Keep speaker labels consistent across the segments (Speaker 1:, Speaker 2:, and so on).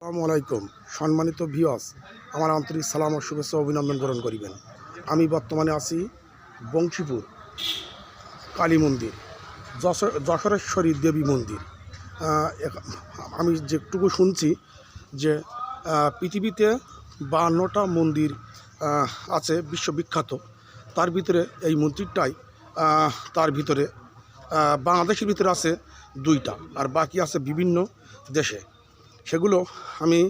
Speaker 1: আসসালামু আলাইকুম সম্মানিত ভিউয়ার্স, আমার আন্তরিক সালাম ও শুভেচ্ছা অভিনন্দন গ্রহণ করিবেন। আমি বর্তমানে আছি বংশীপুর কালী মন্দির, যশোরেশ্বরী দেবী মন্দির। আমি যেটুকু শুনছি যে পৃথিবীতে 52টা মন্দির আছে বিশ্ববিখ্যাত। তার ভিতরে এই মন্দিরটাই তার ভিতরে বাংলাদেশের ভিতরে আছে 2টা, আর বাকি আছে বিভিন্ন দেশে। সেগুলো আমি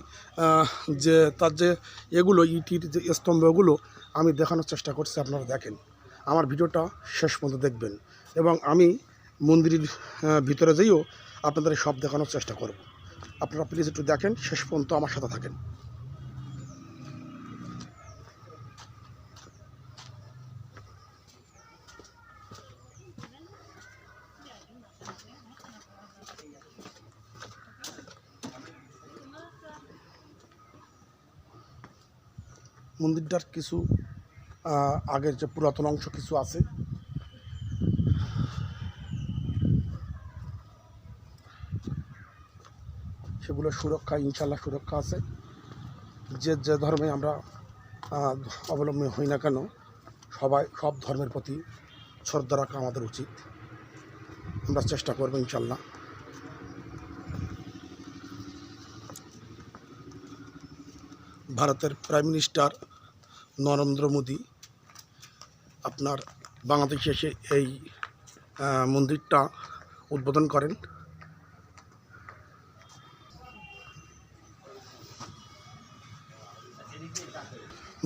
Speaker 1: যে তার যে এগুলো ইটির যে স্তম্ভগুলো আমি দেখানোর চেষ্টা করছি। আপনারা দেখেন, আমার ভিডিওটা শেষ পর্যন্ত দেখবেন এবং আমি মন্দিরের ভিতরে যেয়েও আপনাদের সব দেখানোর চেষ্টা করব। আপনারা প্লিজ একটু দেখেন, শেষ পর্যন্ত আমার সাথে থাকেন। মন্দিরটার কিছু আগের যে পুরাতন অংশ কিছু আছে, সেগুলো সুরক্ষা ইনশাল্লাহ সুরক্ষা আছে। যে ধর্মে আমরা অবলম্বী হই না কেন, সব ধর্মের প্রতি শ্রদ্ধা রাখা আমাদের উচিত। আমরা চেষ্টা করবো ইনশাল্লাহ। ভারতের প্রাইম মিনিস্টার নরেন্দ্র মোদী আপনার বাংলাদেশে এসে এই মন্দিরটা উদ্বোধন করেন।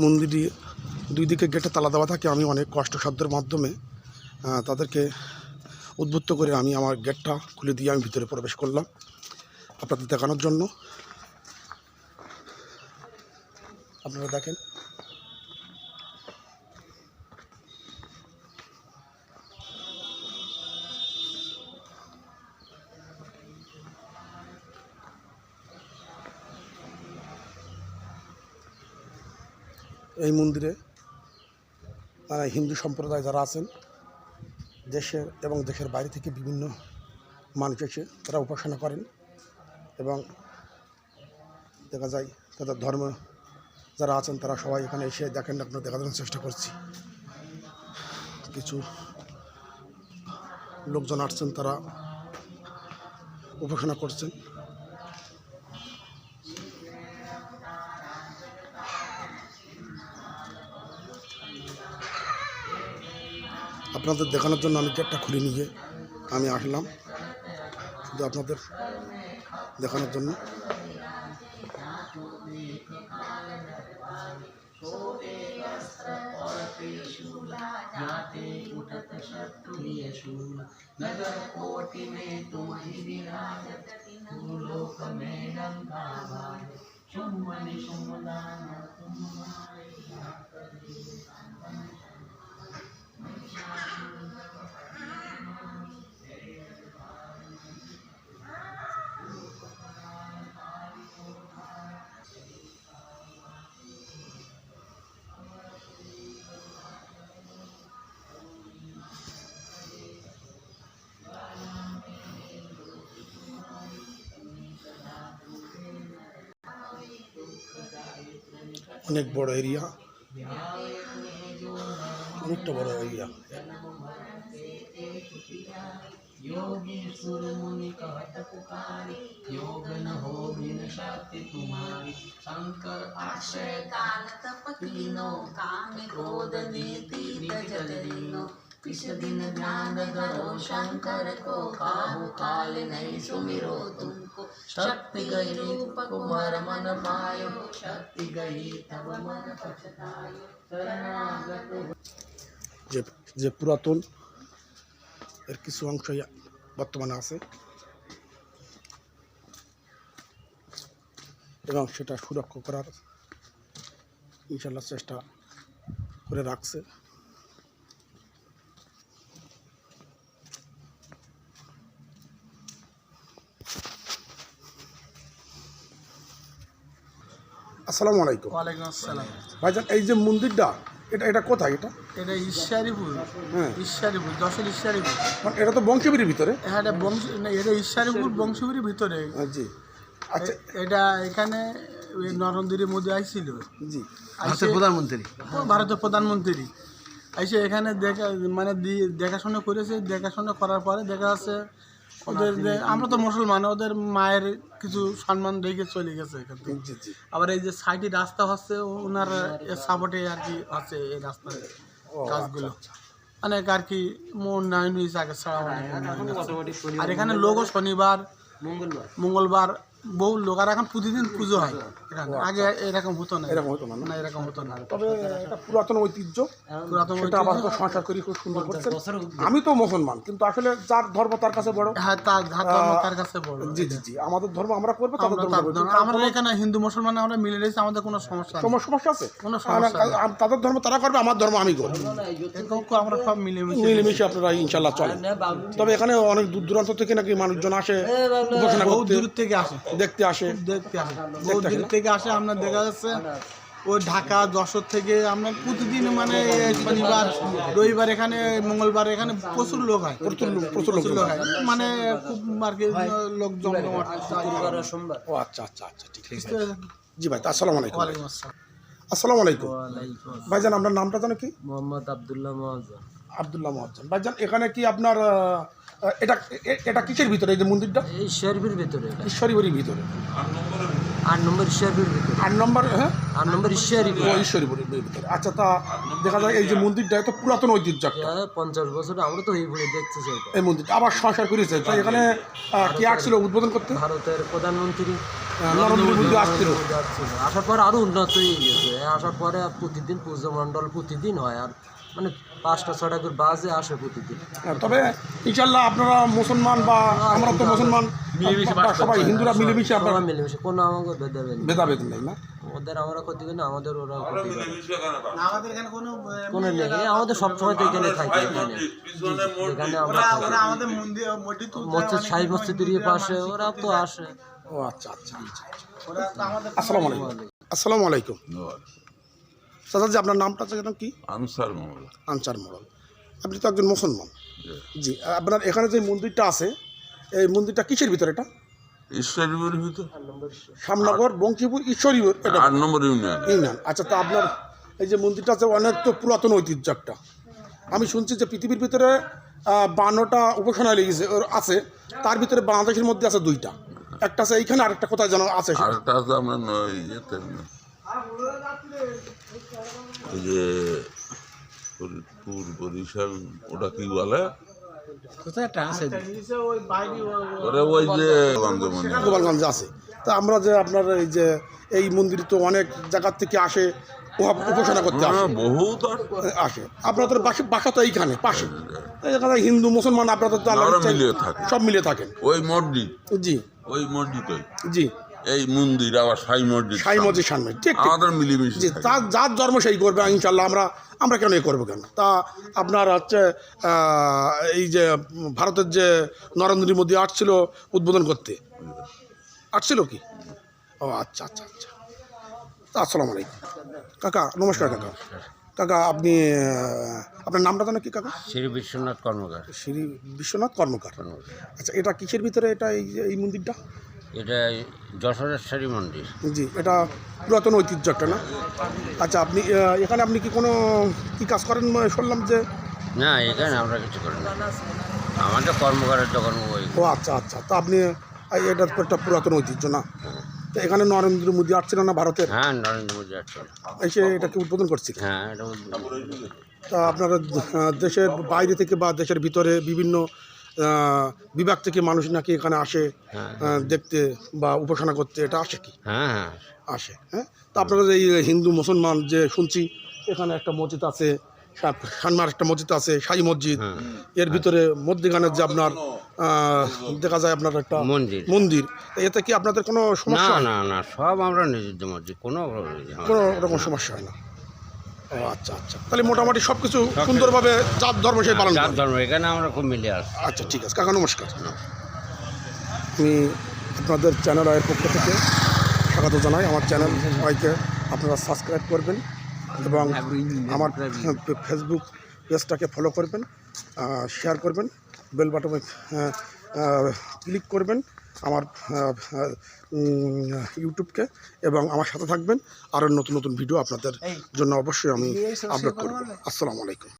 Speaker 1: মন্দিরটি 2 দিকে গেটে তালা দেওয়া থাকে। আমি অনেক কষ্টসাধ্যের মাধ্যমে তাদেরকে উদ্বুদ্ধ করে আমি আমার গেটটা খুলে দিয়ে আমি ভিতরে প্রবেশ করলাম আপনাদের দেখানোর জন্য। আপনারা দেখেন, এই মন্দিরে হিন্দু সম্প্রদায় যারা আছেন, দেশের এবং দেশের বাইরে থেকে বিভিন্ন মানুষ এসে তারা উপাসনা করেন এবং দেখা যায় তাদের ধর্ম যারা আছেন তারা সবাই এখানে এসে দেখেন। আপনারা দেখানোর চেষ্টা করছি। কিছু লোকজন আসছেন, তারা উপাসনা করছেন। আপনাদের দেখানোর জন্য আমি গেটটা খুলে নিয়ে আমি আসলাম, শুধু আপনাদের দেখানোর জন্য। অনেক বড় এরিয়া, অনেকটা বড় এরিয়া।
Speaker 2: योगेश्वर मुनि कहत पुकारी, योग न हो बिन शक्ति तुम्हारी। शंकर आश्रय दान तप कीनो, काम क्रोध नीति निज दीनो। किस दिन ध्यान धरो शंकर को, काहू काल नहीं सुमिरो तुमको। शक्ति गई रूप कुमार मन पायो, शक्ति गई तब मन पछतायो। शरणागत
Speaker 1: যে পুরাতন এর কিছু অংশ বর্তমানে আছে এবং সেটা সুরক্ষা করার ইনশাল্লাহ চেষ্টা করে রাখছে। আসসালামু আলাইকুম।
Speaker 3: ওয়ালাইকুম আসসালাম।
Speaker 1: ভাইজান, এই যে মন্দিরটা এটা কোথায়? এটা
Speaker 3: ঈশ্বরীপুর।
Speaker 1: হ্যাঁ,
Speaker 3: ঈশ্বরীপুর, যশোর ঈশ্বরীপুর।
Speaker 1: এটা তো বংশীপুরের ভিতরে।
Speaker 3: হ্যাঁ, এটা ঈশ্বরীপুর বংশীপুরের ভিতরে।
Speaker 1: জি, আচ্ছা
Speaker 3: এটা এখানে ওই নরেন্দ্রের মোদী আইছিল,
Speaker 1: জি
Speaker 3: ভারতের প্রধানমন্ত্রী, ভারতের প্রধানমন্ত্রী এসে এখানে দেখাশোনা করেছে। দেখাশোনা করার পরে দেখা যাচ্ছে ওদের আমরা তো মুসলমান, ওদের মায়ের কিছু সম্মান রেখে চলে গেছে এখান থেকে।
Speaker 1: জি জি
Speaker 3: আবার এই যে সাইডে রাস্তা হচ্ছে ওনার সাপোর্টে আর কি আছে এই রাস্তার কাজগুলো, অনেক আর কি উন্নয়ন হয়েছে আগে ছাড়া অনেক উন্নয়ন হয়েছে। আর এখানে লোকও শনিবার মঙ্গলবার বহু লোক, আর এখন প্রতিদিন পুজো হয় এখানে। আগে এরকম হতো না,
Speaker 1: এরকম হতো না না?
Speaker 3: না এরকম হতো না।
Speaker 1: তবে এটা পুরাতন ঐতিহ্য,
Speaker 3: পুরাতন
Speaker 1: সেটা আবার তো সংস্কার করে খুব সুন্দর করছে। আমি তো মুসলমান, কিন্তু আসলে যার ধর্ম তার কাছে বড়।
Speaker 3: হ্যাঁ, তার ধর্ম তার কাছে বড়।
Speaker 1: জি জি জি, আমাদের ধর্ম আমরা করবো, তাদের
Speaker 3: আমরা
Speaker 1: ধর্ম
Speaker 3: তার
Speaker 1: করবো।
Speaker 3: ধর্ম, আমরা এখানে হিন্দু মুসলমান আমরা মিলে রয়েছি, আমাদের কোনো সমস্যা নেই।
Speaker 1: সমস্যা আছে?
Speaker 3: কোনো সমস্যা নেই।
Speaker 1: তাদের ধর্ম তারা করবে, আমার ধর্ম আমি করবো,
Speaker 3: এরকম আমরা সব মিলেমিশে
Speaker 1: মিলেমিশে আপনারা ইনশাল্লাহ চলেন। তবে এখানে অনেক দূর দূরান্ত থেকে নাকি মানুষজন আসে, উপাসনা
Speaker 3: বহু
Speaker 1: করতে,
Speaker 3: দূর থেকে আসে,
Speaker 1: দেখতে আসে।
Speaker 3: দেখতে আসে, বহু দূর থেকে আসে। আপনার দেখা যাচ্ছে ওই ঢাকা যশোর থেকে আমরা প্রতিদিন মানে শনিবার রবিবার এখানে মঙ্গলবার এখানে প্রচুর লোক হয়,
Speaker 1: প্রচুর লোক
Speaker 3: লোক হয়, মানে খুব আর কি লোক জমজমাট।
Speaker 1: ও আচ্ছা আচ্ছা আচ্ছা, ঠিক আছে। জি ভাই, আসসালামু আলাইকুম।
Speaker 3: ওয়ালাইকুম আসসালাম।
Speaker 1: আসসালামু আলাইকুম ভাইজান, আপনার নামটা জানো কি?
Speaker 2: মোহাম্মদ আব্দুল্লাহ মহাজন।
Speaker 1: আব্দুল্লাহ মহাজন। ভাইজান, এখানে কি আপনার এটা এটা কিসের ভিতরে এই যে মন্দিরটা?
Speaker 2: এই শেরবির ভিতরে,
Speaker 1: ঈশ্বরীবাড়ির ভিতরে,
Speaker 2: 8 নম্বর শেরবির ভিতরে,
Speaker 1: 8 নম্বর। হ্যাঁ,
Speaker 2: 8 নম্বর ঈশ্বরী।
Speaker 1: ও ঈশ্বরীবাড়ির ভিতরে। আচ্ছা, তা দেখা যায় এই যে মন্দিরটা এত পুরাতন ঐতিহ্য একটা,
Speaker 2: 50 বছর আমরা তো এই বলে দেখছি সেটা।
Speaker 1: এই মন্দিরটা আবার সংস্কার করেছে। তাই এখানে কে আসছিল উদ্বোধন করতে?
Speaker 2: ভারতের প্রধানমন্ত্রী
Speaker 1: নরেন্দ্র মোদী আসছিল।
Speaker 2: আসার পর আরো উন্নত হয়ে গেছে। আসার পরে প্রতিদিন পুজো মণ্ডল প্রতিদিন হয়, আর মানে 5টা-6টা করে বাজে আসে প্রতিদিন।
Speaker 1: তবে ইনশাল্লাহ আপনারা মুসলমান বা আমরা তো মুসলমান, বা সবাই হিন্দুরা মিলেমিশে আপনারা
Speaker 2: সবাই মিলেমিশে, কোনো আমাকে ভেদাভেদ নেই।
Speaker 1: ভেদাভেদ নেই না?
Speaker 2: ওদের আমরা ক্ষতি করি না, আমাদের ওরা ক্ষতি করে
Speaker 3: আমাদের এখানে কোনো
Speaker 2: কোনো নেই। আমাদের সবসময় তো এখানে থাকি, এখানে আমরা থাকি।
Speaker 3: আমাদের মন্দির
Speaker 2: মসজিদ, শাহী মসজিদের পাশে ওরা তো আসে।
Speaker 1: ও আচ্ছা আচ্ছা আচ্ছা। আসসালামু আলাইকুম। আসসালামু আলাইকুম। চাচাজি, আপনার নামটা যেন কি?
Speaker 4: আনসার মোল্লা।
Speaker 1: আনসার মোড়ল। আপনি তো একজন মুসলমান। জি, আপনার এখানে যে মন্দিরটা আছে, এই মন্দিরটা কিসের ভিতরে? এটা
Speaker 4: ঈশ্বরীপুরের ভিতর,
Speaker 1: শ্যামনগর বংশীপুর ঈশ্বরীপুর, এটা
Speaker 4: 8 নম্বর ইউনিয়ন।
Speaker 1: ইউনিয়ন। আচ্ছা, তা আপনার এই যে মন্দিরটা আছে অনেক তো পুরাতন ঐতিহ্য একটা। আমি শুনছি যে পৃথিবীর ভিতরে 52টা উপাসনালয় আছে, তার ভিতরে বাংলাদেশের মধ্যে আছে 2টা। একটা আছে এইখানে, আরেকটা কোথায় যেন আছে।
Speaker 4: আরেকটা আছে আমরা ইয়েতে, ওই যে ফরিদপুর, বরিশাল, ওটা কি বলে
Speaker 3: কোথায় একটা আছে ওই বাইরে
Speaker 4: ওরে, ওই যে বান্ধবন
Speaker 1: গোপালগঞ্জে আছে। তা আমরা যে আপনার এই যে এই মন্দির তো অনেক জায়গার থেকে আসে উপাসনা করতে আসে,
Speaker 4: বহুত
Speaker 1: আসে। আপনাদের বাসা তো এইখানে পাশে, এখানে হিন্দু মুসলমান আপনাদের তো আল্লাহর
Speaker 4: আমরা
Speaker 1: ইচ্ছায়
Speaker 4: মিলিয়ে থাকি।
Speaker 1: সব মিলিয়ে থাকেন।
Speaker 4: ওই মসজিদ,
Speaker 1: জি
Speaker 4: ওই মসজিদে
Speaker 1: জি,
Speaker 4: এই মন্দির আবার সাই মসজিদ,
Speaker 1: সাই মসজিদ সামনে, ঠিক ঠিক।
Speaker 4: আমাদের মিলেমিশে
Speaker 1: জি,
Speaker 4: থাকি।
Speaker 1: যার ধর্ম সেই করবে ইনশাল্লাহ। আমরা কেন এই করবো কেন? তা আপনার হচ্ছে এই যে ভারতের যে নরেন্দ্র মোদী আসছিল উদ্বোধন করতে, আসছিল কি? ও আচ্ছা আচ্ছা আচ্ছা। তা আসসালামু আলাইকুম কাকা। নমস্কার কাকা। কাকা, আপনি আপনার নামটা জানো কি কাকা?
Speaker 2: শ্রী বিশ্বনাথ কর্মকার।
Speaker 1: শ্রী বিশ্বনাথ কর্মকার। আচ্ছা, এটা কিসের ভিতরে এটা এই মন্দিরটা?
Speaker 2: এটা যশোরেশ্বরী মন্দির।
Speaker 1: জি, এটা পুরাতন ঐতিহ্য একটা না? আচ্ছা, আপনি এখানে আপনি কি কোনো কি কাজ করেন শুনলাম যে?
Speaker 2: না, এখানে আমরা কিছু করি না, আমাদের কর্মকারের দোকান ওই।
Speaker 1: ও আচ্ছা আচ্ছা। তা আপনি এটা তো একটা পুরাতন ঐতিহ্য না? তো এখানে নরেন্দ্র মোদী আসছিল না ভারতের,
Speaker 2: হ্যাঁ, নরেন্দ্র মোদী আসছে।
Speaker 1: এসে এটাকে উদ্বোধন করছিল।
Speaker 2: হ্যাঁ, এটা উদ্বোধন।
Speaker 1: তা আপনারা দেশের বাইরে থেকে বা দেশের ভিতরে বিভিন্ন বিভাগ থেকে মানুষ নাকি এখানে আসে দেখতে বা উপাসনা করতে, এটা আসে কি?
Speaker 2: হ্যাঁ হ্যাঁ
Speaker 1: আসে। হ্যাঁ, তা আপনারা যে এই হিন্দু মুসলমান যে শুনছি এখানে একটা মসজিদ আছে, সানমার একটা মসজিদ আছে, শাহী মসজিদ, এর ভিতরে মধ্যখানের যে আপনার দেখা যায় আপনার একটা মন্দির, এতে কি আপনাদের কোনো সমস্যা?
Speaker 2: না না, সব আমরা নিজেদের মসজিদ, কোনো
Speaker 1: রকম সমস্যা হয় না? ও আচ্ছা আচ্ছা। তাহলে মোটামুটি সব কিছু সুন্দরভাবে যার ধর্ম সেই পালন করে।
Speaker 2: ধর্ম এখানে আমরা খুব মিলে আসি।
Speaker 1: আচ্ছা, ঠিক আছে কাকা, নমস্কার। আমি আপনাদের চ্যানেল আয়ের পক্ষ থেকে স্বাগত জানাই। আমার চ্যানেল সবাইকে আপনারা সাবস্ক্রাইব করবেন এবং আমার ফেসবুক পেজটাকে ফলো করবেন, শেয়ার করবেন, বেল বাটনে ক্লিক করবেন আমার ইউটিউবকে, এবং আমার সাথে থাকবেন। আরও নতুন নতুন ভিডিও আপনাদের জন্য অবশ্যই আমি আপলোড করব। আসসালামু আলাইকুম।